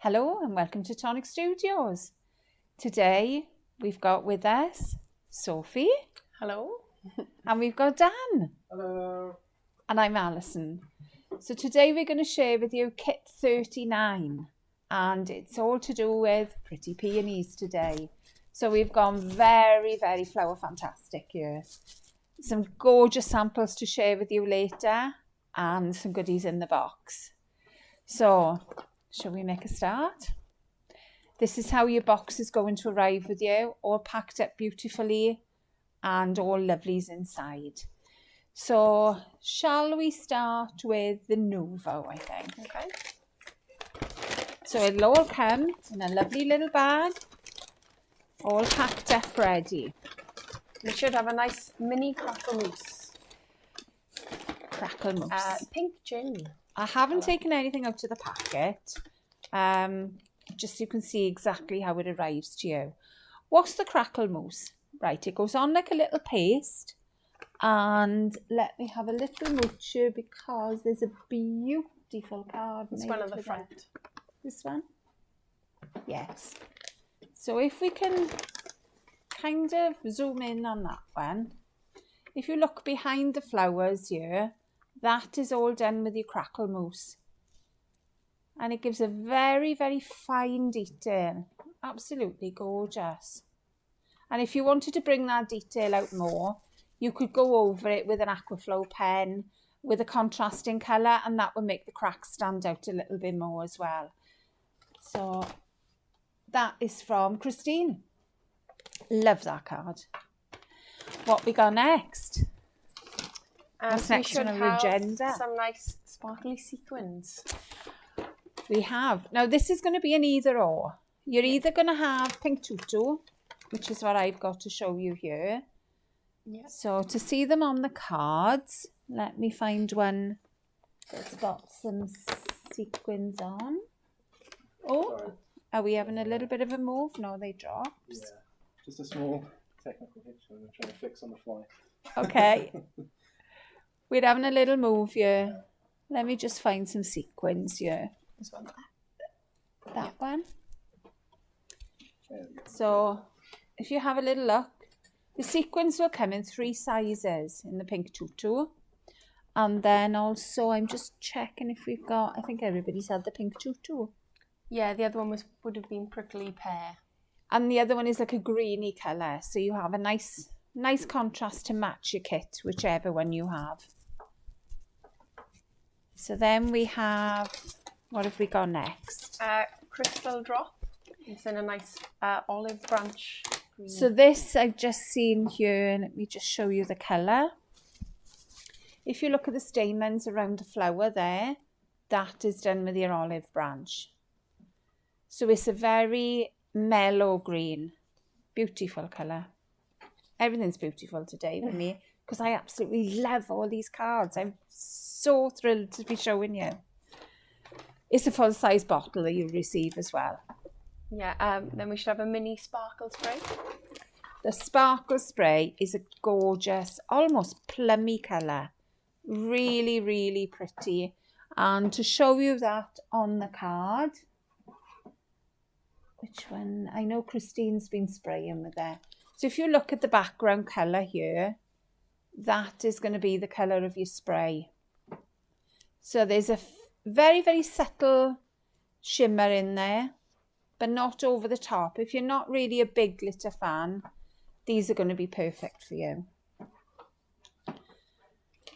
Hello and welcome to Tonic Studios. Today we've got with us Sophie. Hello. And we've got Dan. Hello. And I'm Alison. So today we're going to share with you kit 39 and it's all to do with pretty peonies today. So we've gone very, very flower fantastic here. Some gorgeous samples to share with you later and some goodies in the box. So shall we make a start? This is how your box is going to arrive with you, all packed up beautifully and all lovelies inside. So shall we start with the nuvo, I think. Okay. So it'll all come in a lovely little bag, all packed up ready. We should have a nice mini crackle mousse. Crackle mousse. Pink gin. I haven't taken anything out of the packet, just so you can see exactly how it arrives to you. What's the crackle mousse? Right, it goes on like a little paste, and let me have a little mooch here because there's a beautiful card. It's one on the front. This one? Yes. So if we can kind of zoom in on that one, if you look behind the flowers here, that is all done with your crackle mousse. And it gives a very, very fine detail. Absolutely gorgeous. And if you wanted to bring that detail out more, you could go over it with an Aquaflow pen with a contrasting colour, and that would make the cracks stand out a little bit more as well. So that is from Christine. Love that card. What we got next? What's next on our agenda? Some nice sparkly sequins. We have. Now this is going to be an either or. You're either going to have pink tutu, which is what I've got to show you here. Yeah. So to see them on the cards, let me find one that's got some sequins on. Oh, Sorry. are we having a little bit of a move? No, they dropped. Yeah, just a small technical hitch I'm trying to fix on the fly. Okay. We're having a little move here. Let me just find some sequins here. This one. That one. There we go. So if you have a little look, the sequins will come in 3 sizes in the pink tutu. And then also I'm just checking if we've got, I think everybody's had the pink tutu. Yeah, the other one would have been prickly pear. And the other one is like a greeny colour. So you have a nice contrast to match your kit, whichever one you have. So then we have, what have we got next? Crystal drop. It's in a nice olive branch green. So this I've just seen here. Let me just show you the colour. If you look at the stamens around the flower there, that is done with your olive branch. So it's a very mellow green. Beautiful colour. Everything's beautiful today with me because I absolutely love all these cards. I'm so thrilled to be showing you. It's a full-size bottle that you receive as well. Yeah, then we should have a mini sparkle spray. The sparkle spray is a gorgeous, almost plummy colour. Really, really pretty. And to show you that on the card, which one? I know Christine's been spraying with that. So if you look at the background colour here, that is going to be the colour of your spray. So there's a very, very subtle shimmer in there, but not over the top. If you're not really a big glitter fan, these are going to be perfect for you.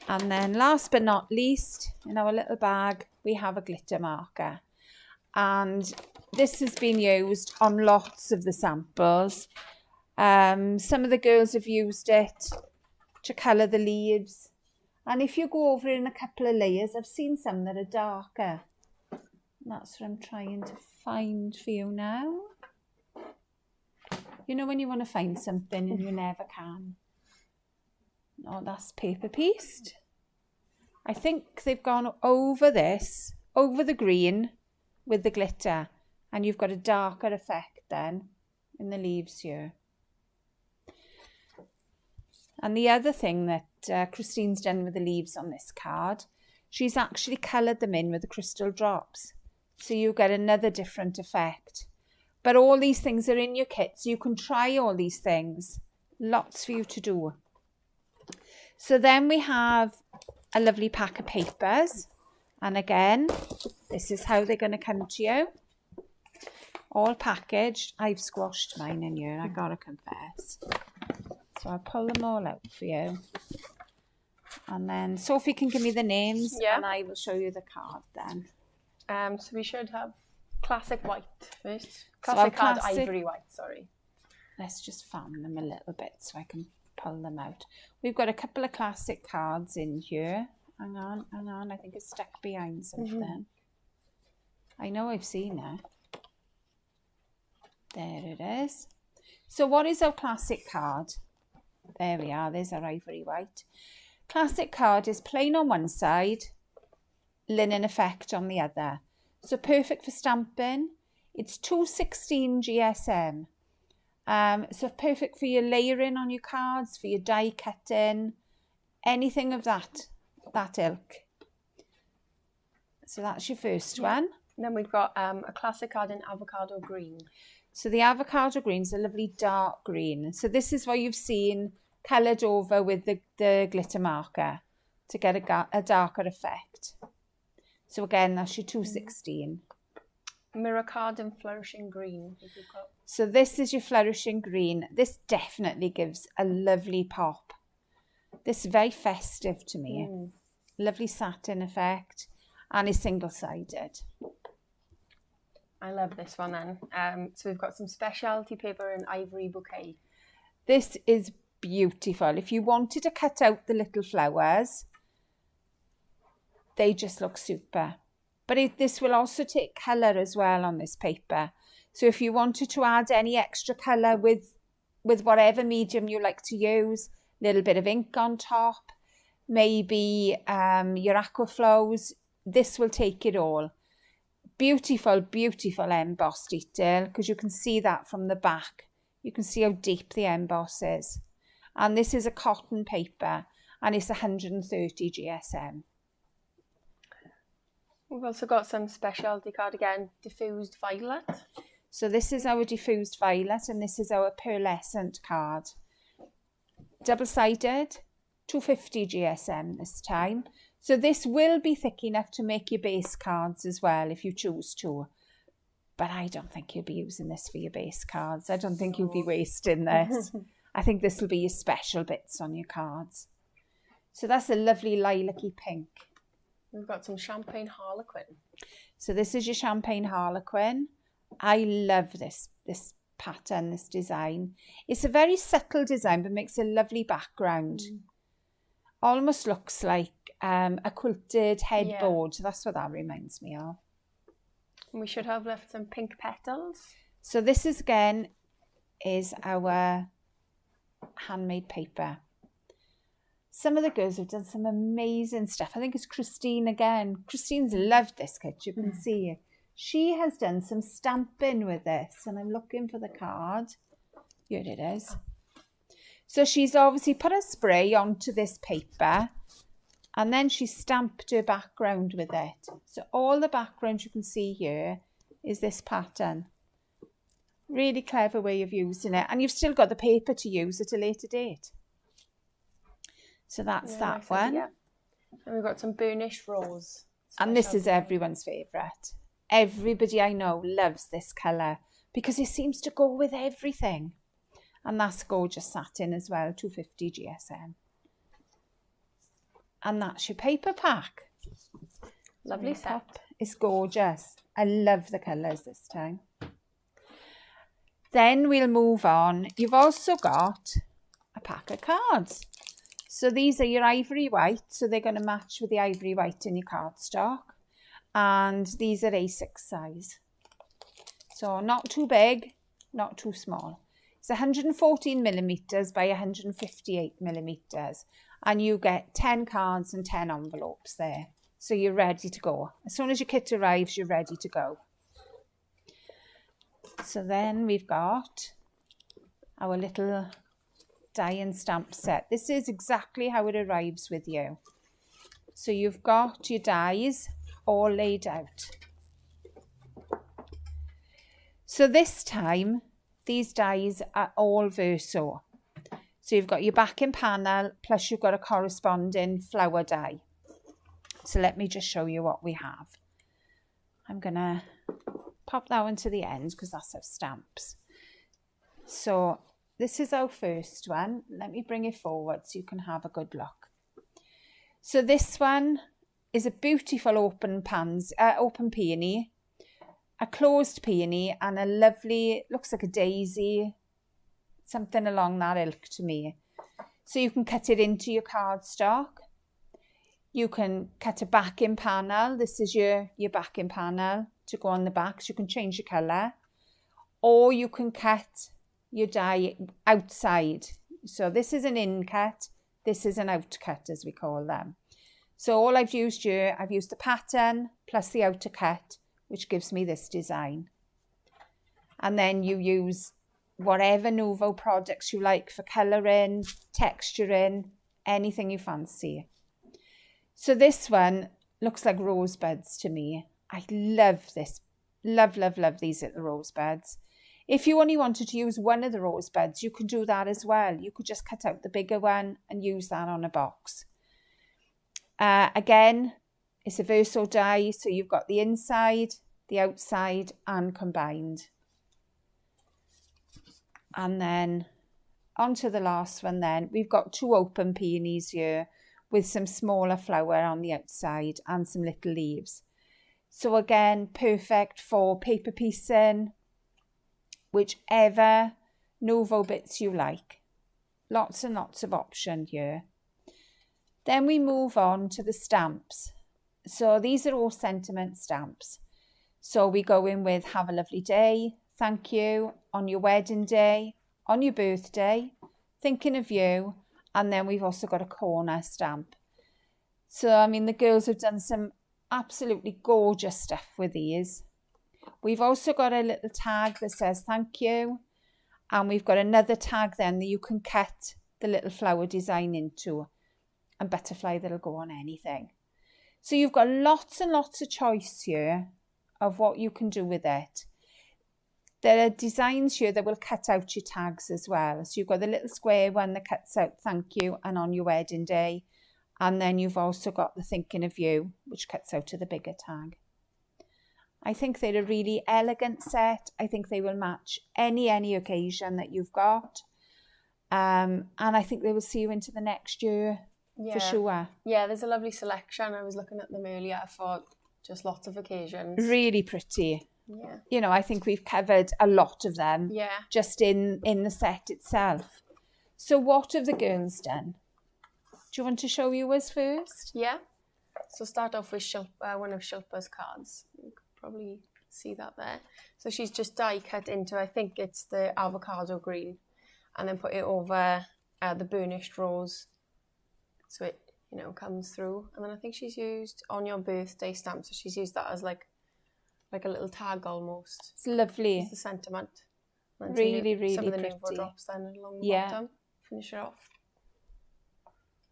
And then last but not least, in our little bag, we have a glitter marker. And this has been used on lots of the samples. Some of the girls have used it to colour the leaves. And if you go over in a couple of layers, I've seen some that are darker. And that's what I'm trying to find for you now. You know when you want to find something and you never can. Oh, that's paper pieced. I think they've gone over this, over the green with the glitter. And you've got a darker effect then in the leaves here. And the other thing that Christine's done with the leaves on this card, she's actually coloured them in with the crystal drops. So you get another different effect. But all these things are in your kit, so you can try all these things. Lots for you to do. So then we have a lovely pack of papers. And again, this is how they're going to come to you. All packaged. I've squashed mine in here, I gotta confess. So I'll pull them all out for you. And then Sophie can give me the names, and I will show you the card then. So we should have classic white first. Classic card, ivory white, sorry. Let's just fan them a little bit so I can pull them out. We've got a couple of classic cards in here. Hang on. I think it's stuck behind something. I know I've seen it. There it is. So what is our classic card? There we are. There's our ivory white. Classic card is plain on one side, linen effect on the other. So perfect for stamping. It's 216 GSM. So perfect for your layering on your cards, for your die cutting, anything of that ilk. So that's your first one. Then we've got a classic card in avocado green. So the avocado green is a lovely dark green. So this is what you've seen coloured over with the glitter marker to get a darker effect. So again, that's your 216. Mirror card in flourishing green. So this is your flourishing green. This definitely gives a lovely pop. This is very festive to me. Lovely satin effect, and is single-sided. I love this one then. So we've got some specialty paper in ivory bouquet. This is beautiful. If you wanted to cut out the little flowers, they just look super. But this will also take colour as well on this paper. So if you wanted to add any extra colour with whatever medium you like to use, a little bit of ink on top, maybe your aquaflows, this will take it all. Beautiful, beautiful emboss detail, because you can see that from the back. You can see how deep the emboss is. And this is a cotton paper, and it's 130 GSM. We've also got some specialty card again, diffused violet. So this is our diffused violet, and this is our pearlescent card. Double-sided, 250 GSM this time. So this will be thick enough to make your base cards as well if you choose to. But I don't think you'll be using this for your base cards. I don't think you'll be wasting this. I think this will be your special bits on your cards. So that's a lovely lilac-y pink. We've got some champagne harlequin. So this is your champagne harlequin. I love this pattern, this design. It's a very subtle design, but makes a lovely background. Almost looks like a quilted headboard. Yeah. That's what that reminds me of. And we should have left some pink petals. So this is again is our handmade paper. Some of the girls have done some amazing stuff. I think it's Christine again. Christine's loved this kit, you can see it. She has done some stamping with this, and I'm looking for the card. Here it is. So she's obviously put a spray onto this paper, and then she stamped her background with it. So all the background you can see here is this pattern. Really clever way of using it. And you've still got the paper to use at a later date. So that's that one. Yeah. And we've got some burnished rose. And this is everyone's favourite. Everybody I know loves this colour because it seems to go with everything. And that's gorgeous satin as well, 250 GSM. And that's your paper pack. Lovely set. It's gorgeous. I love the colours this time. Then we'll move on. You've also got a pack of cards. So these are your ivory white. So they're going to match with the ivory white in your cardstock. And these are A6 size. So not too big, not too small. It's 114 millimetres by 158 millimetres. And you get 10 cards and 10 envelopes there. So you're ready to go. As soon as your kit arrives, you're ready to go. So then we've got our little die and stamp set. This is exactly how it arrives with you. So you've got your dies all laid out. So this time, these dies are all verso. So you've got your backing panel, plus you've got a corresponding flower die. So let me just show you what we have. I'm going to pop that one to the end because that's our stamps. So this is our first one. Let me bring it forward so you can have a good look. So this one is a beautiful open peony, a closed peony, and a lovely, looks like a daisy, something along that ilk to me. So you can cut it into your cardstock. You can cut a backing panel. This is your backing panel to go on the back, so you can change your colour. Or you can cut your die outside. So this is an in cut, this is an out cut as we call them. So all I've used here, I've used the pattern plus the outer cut, which gives me this design. And then you use whatever nuvo products you like for colouring, texturing, anything you fancy. So this one looks like rosebuds to me. I love this. Love, love, love these little rosebuds. If you only wanted to use one of the rosebuds, you could do that as well. You could just cut out the bigger one and use that on a box. Again, it's a verso die, so you've got the inside, the outside, and combined. And then onto the last one then. We've got 2 open peonies here with some smaller flower on the outside and some little leaves. So again, perfect for paper piecing, whichever nuvo bits you like. Lots and lots of option here. Then we move on to the stamps. So these are all sentiment stamps. So we go in with have a lovely day, thank you, on your wedding day, on your birthday, thinking of you, and then we've also got a corner stamp. So, I mean, the girls have done some absolutely gorgeous stuff with these. We've also got a little tag that says thank you, and we've got another tag then that you can cut the little flower design into, and butterfly that'll go on anything. So you've got lots and lots of choice here of what you can do with it. There are designs here that will cut out your tags as well. So you've got the little square one that cuts out thank you and on your wedding day. And then you've also got the thinking of you, which cuts out to the bigger tag. I think they're a really elegant set. I think they will match any occasion that you've got. And I think they will see you into the next year for sure. Yeah, there's a lovely selection. I was looking at them earlier for just lots of occasions. Really pretty. Yeah. You know, I think we've covered a lot of them just in the set itself. So what have the girls done? Do you want to show yours first? Yeah. So start off with one of Shilpa's cards. You could probably see that there. So she's just die cut into, I think it's the avocado green, and then put it over the burnished rose. So it, you know, comes through. And then I think she's used on your birthday stamp. So she's used that as like a little tag almost. It's lovely. It's the sentiment. And Really some of the pretty. nuvo drops then along the bottom. Finish it off.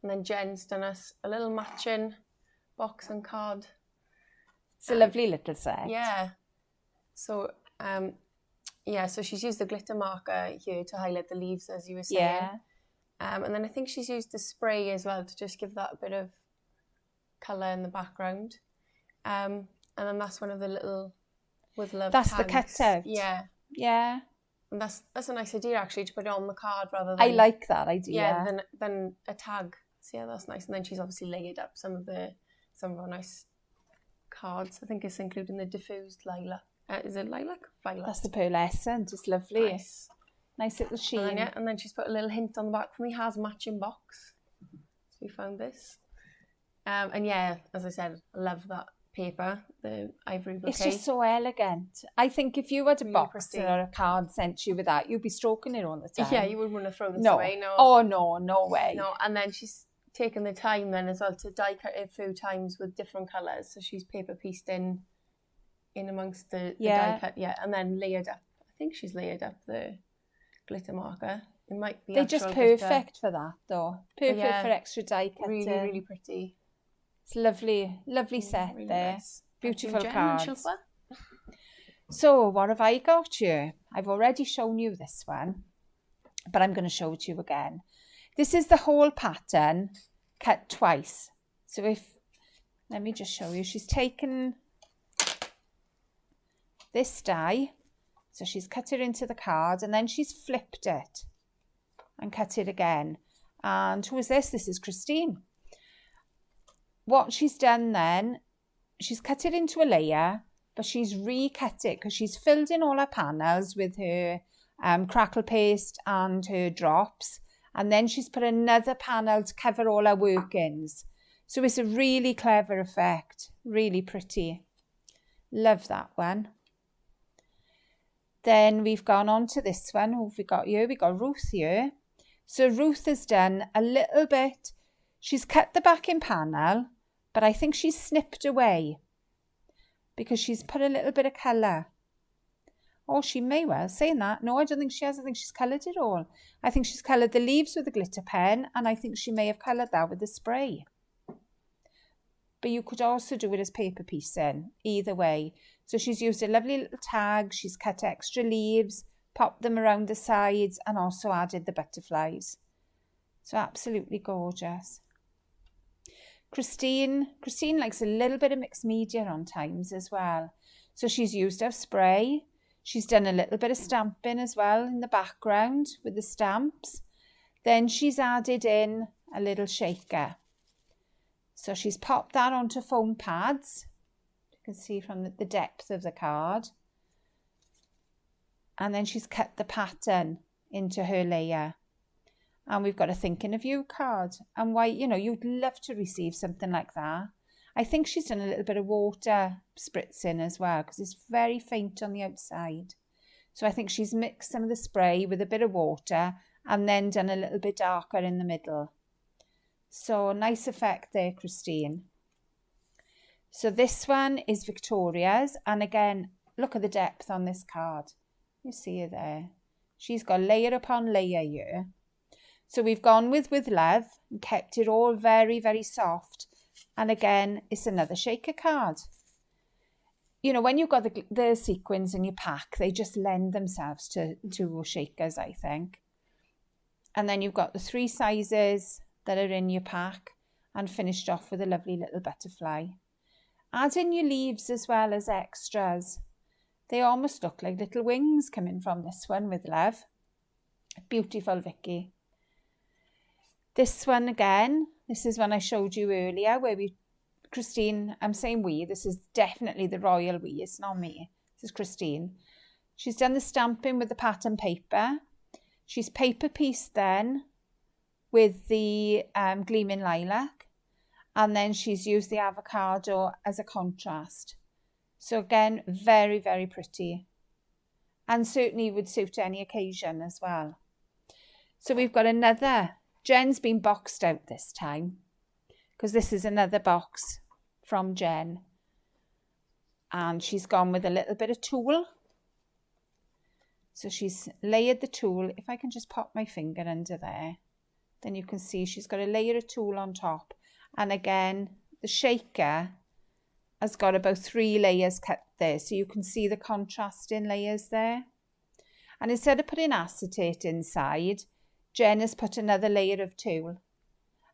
And then Jen's done us a little matching box and card. It's a lovely little set. Yeah. So, so she's used the glitter marker here to highlight the leaves, as you were saying. Yeah. And then I think she's used the spray as well to just give that a bit of colour in the background. And then that's one of the little with love That's tags. the cutout. Yeah. Yeah. And that's a nice idea actually, to put it on the card rather than... I like that idea. Yeah, than a tag. So yeah, that's nice. And then she's obviously layered up some of our nice cards. I think it's including the diffused lilac. Is it lilac? Violet. That's the pearlescent. It's lovely. Nice little sheen. And then she's put a little hint on the back for me. Has matching box. So we found this. And yeah, as I said, I love that paper, the ivory bouquet. It's just so elegant. I think if you had a Really box pretty. or a card sent to you with that, you'd be stroking it all the time. Yeah, you wouldn't want to throw this No. away. No. Oh, no way. No, and then she's taken the time then as well to die cut it a few times with different colours. So she's paper pieced in amongst the die cut, and then layered up. I think she's layered up the glitter marker. It might be They're just perfect for that though. Perfect for extra die cutting. Really, really pretty. It's lovely set really there. nice. Beautiful Jen and cards. Shilpa. So what have I got here? I've already shown you this one, but I'm going to show it to you again. This is the whole pattern cut twice. So let me just show you. She's taken this die, so she's cut it into the card, and then she's flipped it and cut it again. And who is this? This is Christine. What she's done then, she's cut it into a layer, but she's recut it because she's filled in all her panels with her crackle paste and her drops, and then she's put another panel to cover all her workings. So it's a really clever effect, really pretty. Love that one. Then we've gone on to this one. Who have we got here? We got Ruth here. So Ruth has done a little bit. She's cut the backing panel, but I think she's snipped away because she's put a little bit of colour. Oh, she may well, saying that. No, I don't think she has. I think she's coloured it all. I think she's coloured the leaves with a glitter pen, and I think she may have coloured that with the spray. But you could also do it as paper piecing, either way. So she's used a lovely little tag. She's cut extra leaves, popped them around the sides, and also added the butterflies. So absolutely gorgeous. Christine likes a little bit of mixed media on times as well. So she's used her spray. She's done a little bit of stamping as well in the background with the stamps. Then she's added in a little shaker. So she's popped that onto foam pads. You can see from the depth of the card. And then she's cut the pattern into her layer. And we've got a thinking of you card. And why, you'd love to receive something like that. I think she's done a little bit of water spritzing as well, because it's very faint on the outside. So I think she's mixed some of the spray with a bit of water and then done a little bit darker in the middle. So nice effect there, Christine. So this one is Victoria's. And again, look at the depth on this card. You see her there. She's got layer upon layer here. So we've gone with love and kept it all very, very soft. And again, it's another shaker card. When you've got the sequins in your pack, they just lend themselves to shakers, I think. And then you've got the 3 sizes that are in your pack and finished off with a lovely little butterfly. Add in your leaves as well as extras. They almost look like little wings coming from this one with love. Beautiful, Vicky. This one again, this is one I showed you earlier where Christine, I'm saying we, this is definitely the royal we, it's not me. This is Christine. She's done the stamping with the pattern paper. She's paper pieced then with the gleaming lilac. And then she's used the avocado as a contrast. So again, very, very pretty. And certainly would suit any occasion as well. So we've got another. Jen's been boxed out this time because this is another box from Jen. And she's gone with a little bit of tulle. So she's layered the tulle. If I can just pop my finger under there, then you can see she's got a layer of tulle on top. And again, the shaker has got about 3 layers cut there. So you can see the contrasting layers there. And instead of putting acetate inside, Jen has put another layer of tulle.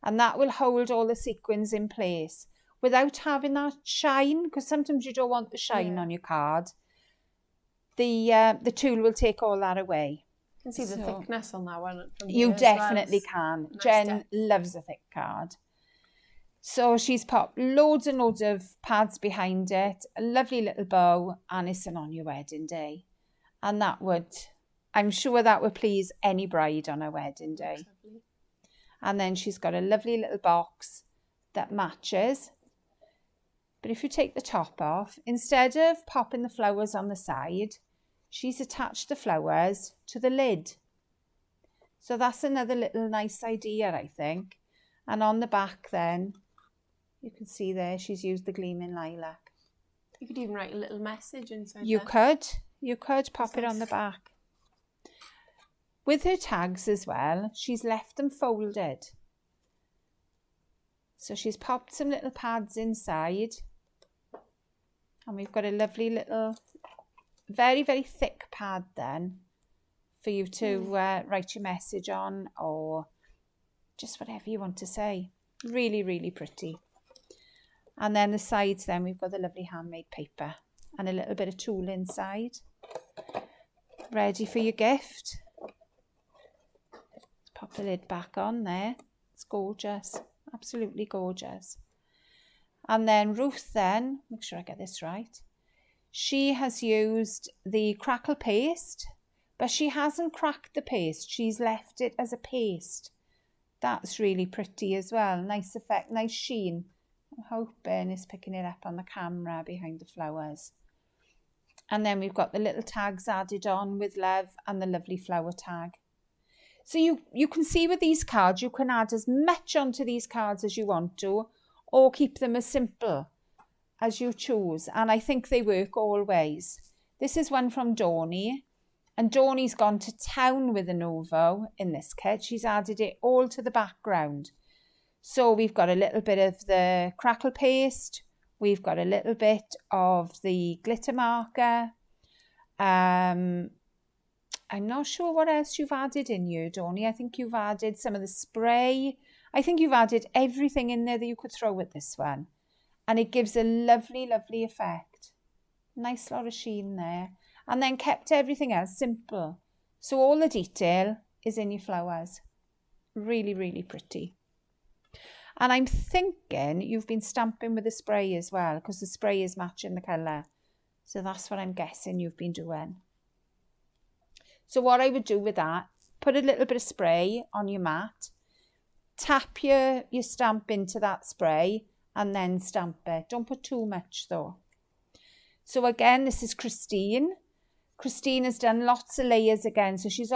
And that will hold all the sequins in place without having that shine, because sometimes you don't want the shine on your card. The tulle will take all that away. You can see the thickness on that one. You definitely can. Nice. Jen loves a thick card. So she's popped loads and loads of pads behind it, a lovely little bow, and it's an on your wedding day. And I'm sure that would please any bride on her wedding day. Absolutely. And then she's got a lovely little box that matches. But if you take the top off, instead of popping the flowers on the side, she's attached the flowers to the lid. So that's another little nice idea, I think. And on the back then, you can see there, she's used the gleaming lilac. You could even write a little message inside You could pop it on the back. With her tags as well, she's left them folded. So she's popped some little pads inside. And we've got a lovely little very, very thick pad then for you to write your message on, or just whatever you want to say. Really, really pretty. And then the sides, then we've got the lovely handmade paper and a little bit of tulle inside. Ready for your gift. Let's pop the lid back on there. It's gorgeous, absolutely gorgeous. And then Ruth, then, make sure I get this right, she has used the crackle paste, but she hasn't cracked the paste. She's left it as a paste. That's really pretty as well. Nice effect, nice sheen. I'm hoping it's picking it up on the camera behind the flowers. And then we've got the little tags added on with love and the lovely flower tag. So you can see with these cards, you can add as much onto these cards as you want to, or keep them as simple as you choose. And I think they work all ways. This is one from Dawny. And Dawny's gone to town with the nuvo in this kit. She's added it all to the background. So we've got a little bit of the crackle paste. We've got a little bit of the glitter marker. I'm not sure what else you've added in here, Dawny. I think you've added some of the spray. I think you've added everything in there that you could throw with this one. And it gives a lovely, lovely effect. Nice lot of sheen there. And then kept everything else simple. So all the detail is in your flowers. Really, really pretty. And I'm thinking you've been stamping with the spray as well, because the spray is matching the colour. So that's what I'm guessing you've been doing. So what I would do with that, put a little bit of spray on your mat, tap your stamp into that spray and then stamp it. Don't put too much though. So again, this is Christine. Christine has done lots of layers again. So she's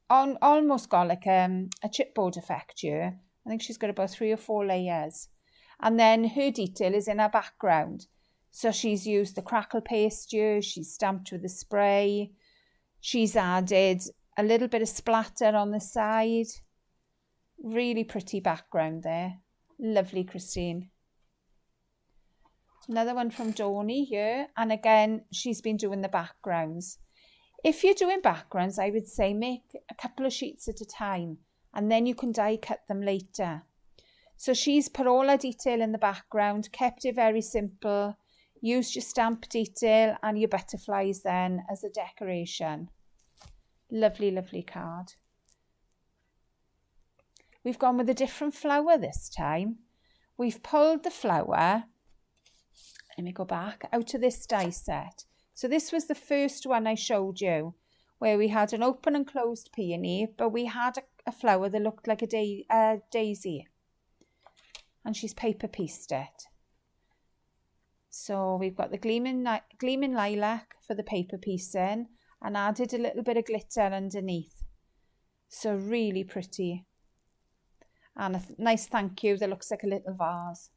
almost got like a chipboard effect here. I think she's got about 3 or 4 layers. And then her detail is in her background. So she's used the crackle paste here. She's stamped with the spray. She's added a little bit of splatter on the side. Really pretty background there. Lovely, Christine. Another one from Dawny here. And again, she's been doing the backgrounds. If you're doing backgrounds, I would say make a couple of sheets at a time. And then you can die cut them later. So she's put all her detail in the background, kept it very simple, used your stamp detail and your butterflies then as a decoration. Lovely, lovely card. We've gone with a different flower this time. We've pulled the flower, let me go back, out of this die set. So this was the first one I showed you, where we had an open and closed peony, but we had a flower that looked like a daisy. And she's paper pieced it. So we've got the gleaming lilac for the paper piecing and added a little bit of glitter underneath. So really pretty. And a nice thank you that looks like a little vase.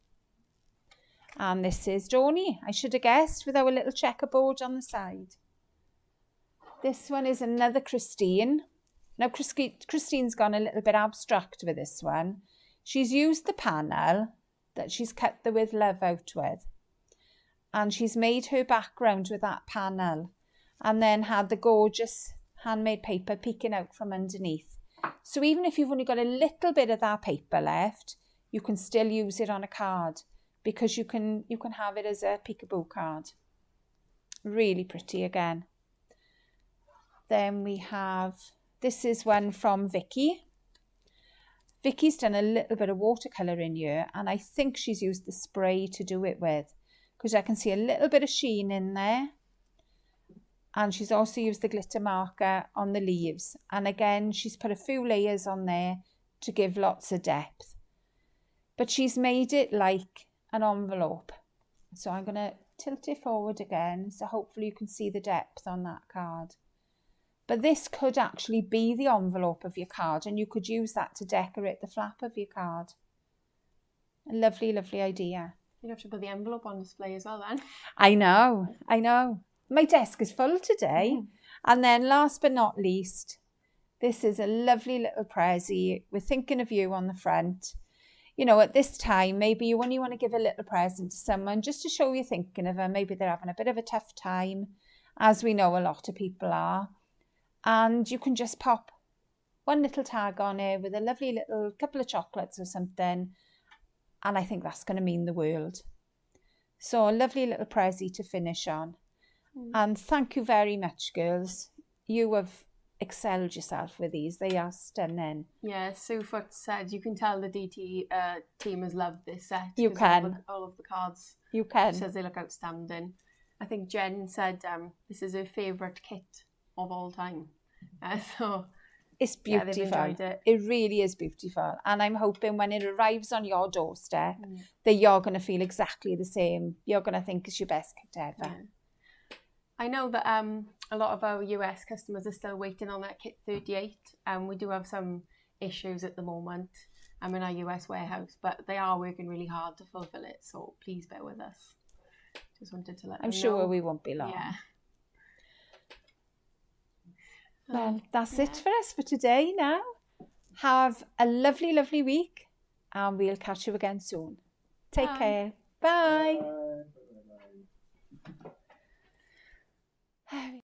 And this is Dawny, I should have guessed, with our little checkerboard on the side. This one is another Christine. Now Christine's gone a little bit abstract with this one. She's used the panel that she's cut the With Love out with. And she's made her background with that panel. And then had the gorgeous handmade paper peeking out from underneath. So even if you've only got a little bit of that paper left, you can still use it on a card. Because you can have it as a peekaboo card. Really pretty again. Then we have, this is one from Vicky. Vicky's done a little bit of watercolour in here, and I think she's used the spray to do it with, because I can see a little bit of sheen in there. And she's also used the glitter marker on the leaves. And again, she's put a few layers on there to give lots of depth. But she's made it like an envelope. So I'm going to tilt it forward again, so hopefully you can see the depth on that card. But this could actually be the envelope of your card, and you could use that to decorate the flap of your card. A lovely, lovely idea. You'd have to put the envelope on display as well then. I know. My desk is full today. And then last but not least, this is a lovely little prezi. We're thinking of you on the front. You know, at this time, maybe you only want to give a little present to someone just to show you're thinking of them. Maybe they're having a bit of a tough time. as we know a lot of people are. And you can just pop one little tag on it with a lovely little couple of chocolates or something. And I think that's going to mean the world. So a lovely little prezi to finish on. And thank you very much, girls. You have excelled yourself with these. They are stunning. Yeah, Sue Foot said you can tell the DT team has loved this set. You 'cause can. All of the cards. You can. She says they look outstanding. I think Jen said this is her favourite kit of all time. So it's beautiful. Yeah, they've enjoyed it. It really is beautiful. And I'm hoping when it arrives on your doorstep that you're going to feel exactly the same. You're going to think it's your best kit ever. Yeah. I know that a lot of our US customers are still waiting on that kit 38. We do have some issues at the moment in our US warehouse, but they are working really hard to fulfill it. So please bear with us. Just wanted to let I'm them sure know. we won't be long. Yeah. Well, that's it for us for today now. Have a lovely, lovely week, and we'll catch you again soon. Take care. Bye. Bye.